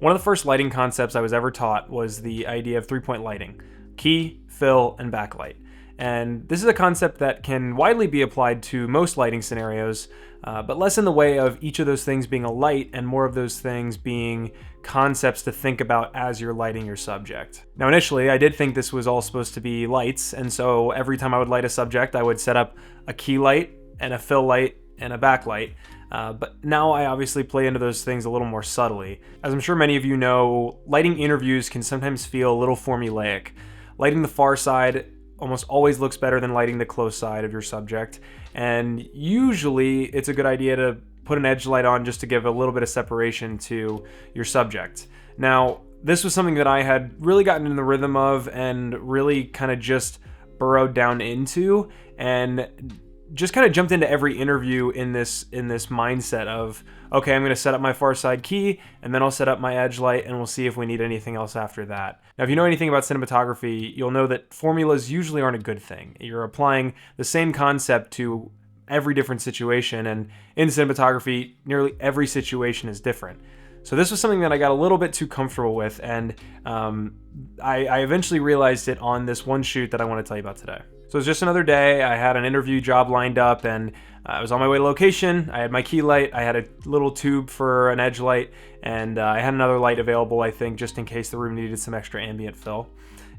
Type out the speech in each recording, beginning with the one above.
One of the first lighting concepts I was ever taught was the idea of three-point lighting: key, fill, and backlight. And this is a concept that can widely be applied to most lighting scenarios, but less in the way of each of those things being a light and more of those things being concepts to think about as you're lighting your subject. Now, initially, I did think this was all supposed to be lights, and so every time I would light a subject, I would set up a key light and a fill light and a backlight. But now I obviously play into those things a little more subtly. As I'm sure many of you know, lighting interviews can sometimes feel a little formulaic. Lighting the far side almost always looks better than lighting the close side of your subject, and usually it's a good idea to put an edge light on just to give a little bit of separation to your subject. Now, this was something that I had really gotten in the rhythm of and really kind of just burrowed down into, and just kind of jumped into every interview in this mindset of, okay, I'm going to set up my far side key, and then I'll set up my edge light, and we'll see if we need anything else after that. Now, if you know anything about cinematography, you'll know that formulas usually aren't a good thing. You're applying the same concept to every different situation, and in cinematography, nearly every situation is different. So this was something that I got a little bit too comfortable with, and I eventually realized it on this one shoot that I want to tell you about today. So it was just another day. I had an interview job lined up, and I was on my way to location. I had my key light, I had a little tube for an edge light, and I had another light available, I think, just in case the room needed some extra ambient fill.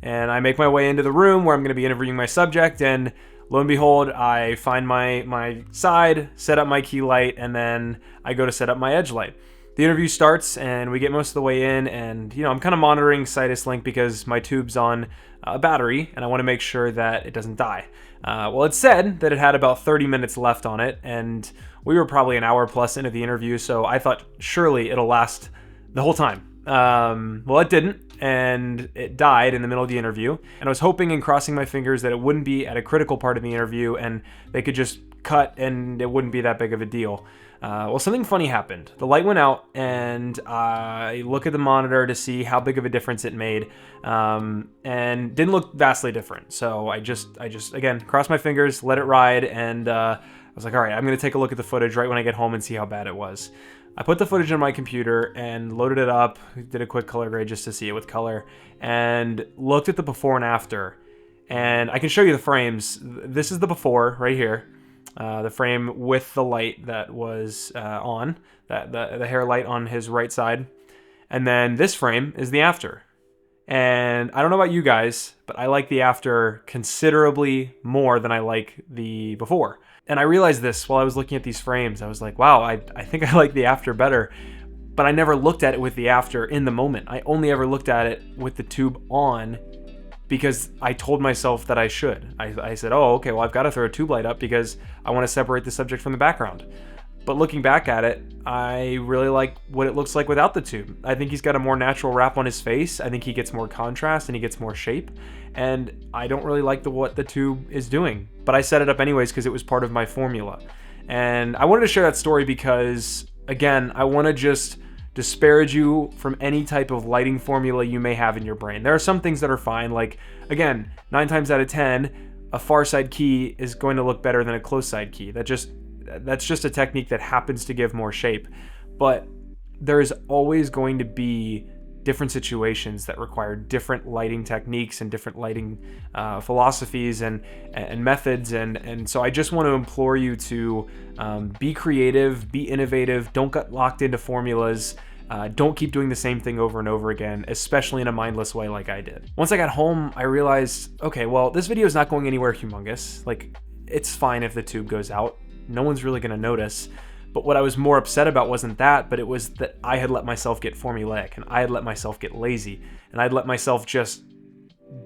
And I make my way into the room where I'm going to be interviewing my subject, and lo and behold, I find my side, set up my key light, and then I go to set up my edge light. The interview starts, and we get most of the way in, and I'm kind of monitoring Sidus Link because my tube's on a battery, and I want to make sure that it doesn't die. Well, it said that it had about 30 minutes left on it, and we were probably an hour plus into the interview, so I thought surely it'll last the whole time. Well, it didn't, and it died in the middle of the interview, and I was hoping and crossing my fingers that it wouldn't be at a critical part of the interview, and they could just cut, and it wouldn't be that big of a deal. Well, something funny happened. The light went out, and I look at the monitor to see how big of a difference it made, and didn't look vastly different. So I just again crossed my fingers, let it ride, and I was like, all right, I'm gonna take a look at the footage right when I get home and see how bad it was. I put the footage on my computer and loaded it up, did a quick color grade just to see it with color, and looked at the before and after. And I can show you the frames. This is the before right here. The frame with the light that was on, the hair light on his right side. And then this frame is the after. And I don't know about you guys, but I like the after considerably more than I like the before. And I realized this while I was looking at these frames. I was like, wow, I think I like the after better. But I never looked at it with the after in the moment. I only ever looked at it with the tube on, because I told myself that I should. I said, oh, okay, well, I've got to throw a tube light up because I want to separate the subject from the background. But looking back at it, I really like what it looks like without the tube. I think he's got a more natural wrap on his face. I think he gets more contrast and he gets more shape. And I don't really like what the tube is doing. But I set it up anyways because it was part of my formula. And I wanted to share that story because, again, I want to just disparage you from any type of lighting formula you may have in your brain. There are some things that are fine, like, again, 9 times out of 10, a far side key is going to look better than a close side key. That's just a technique that happens to give more shape. But there is always going to be different situations that require different lighting techniques and different lighting philosophies and methods. And so I just want to implore you to be creative, be innovative, don't get locked into formulas. Don't keep doing the same thing over and over again, especially in a mindless way like I did. Once I got home, I realized, okay, well, this video is not going anywhere humongous. Like, it's fine if the tube goes out. No one's really going to notice. But what I was more upset about wasn't that, but it was that I had let myself get formulaic, and I had let myself get lazy, and I'd let myself just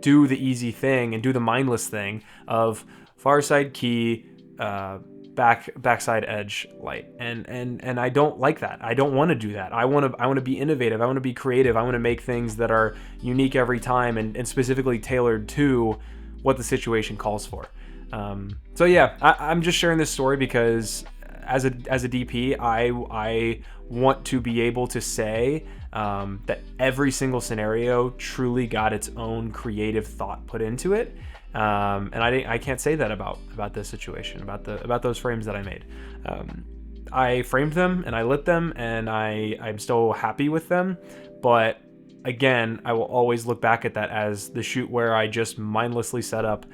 do the easy thing and do the mindless thing of far side key, backside edge light, and I don't like that. I don't want to do that. I want to be innovative. I want to be creative. I want to make things that are unique every time and specifically tailored to what the situation calls for. So yeah, I'm just sharing this story because as a DP, I want to be able to say that every single scenario truly got its own creative thought put into it, and I can't say that about this situation, about those frames that I made. I framed them and I lit them, and I'm still happy with them. But again, I will always look back at that as the shoot where I just mindlessly set up,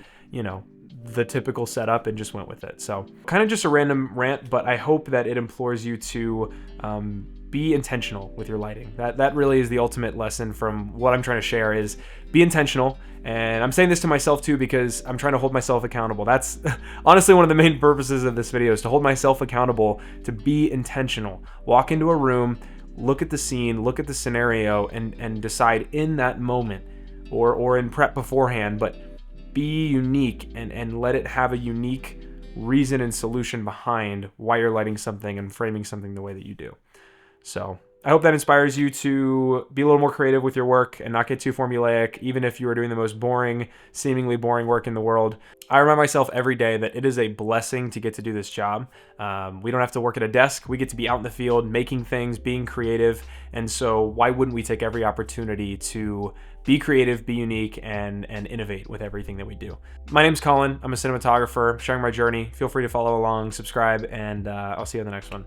the typical setup and just went with it. So kind of just a random rant, but I hope that it implores you to be intentional with your lighting. That really is the ultimate lesson from what I'm trying to share, is be intentional. And I'm saying this to myself too, because I'm trying to hold myself accountable. That's honestly one of the main purposes of this video, is to hold myself accountable, to be intentional. Walk into a room, look at the scene, look at the scenario, and decide in that moment or in prep beforehand, but be unique and let it have a unique reason and solution behind why you're lighting something and framing something the way that you do. So I hope that inspires you to be a little more creative with your work and not get too formulaic, even if you are doing the most boring, seemingly boring work in the world. I remind myself every day that it is a blessing to get to do this job. We don't have to work at a desk. We get to be out in the field, making things, being creative. And so why wouldn't we take every opportunity to be creative, be unique, and innovate with everything that we do? My name's Colin. I'm a cinematographer, sharing my journey. Feel free to follow along, subscribe, and I'll see you on the next one.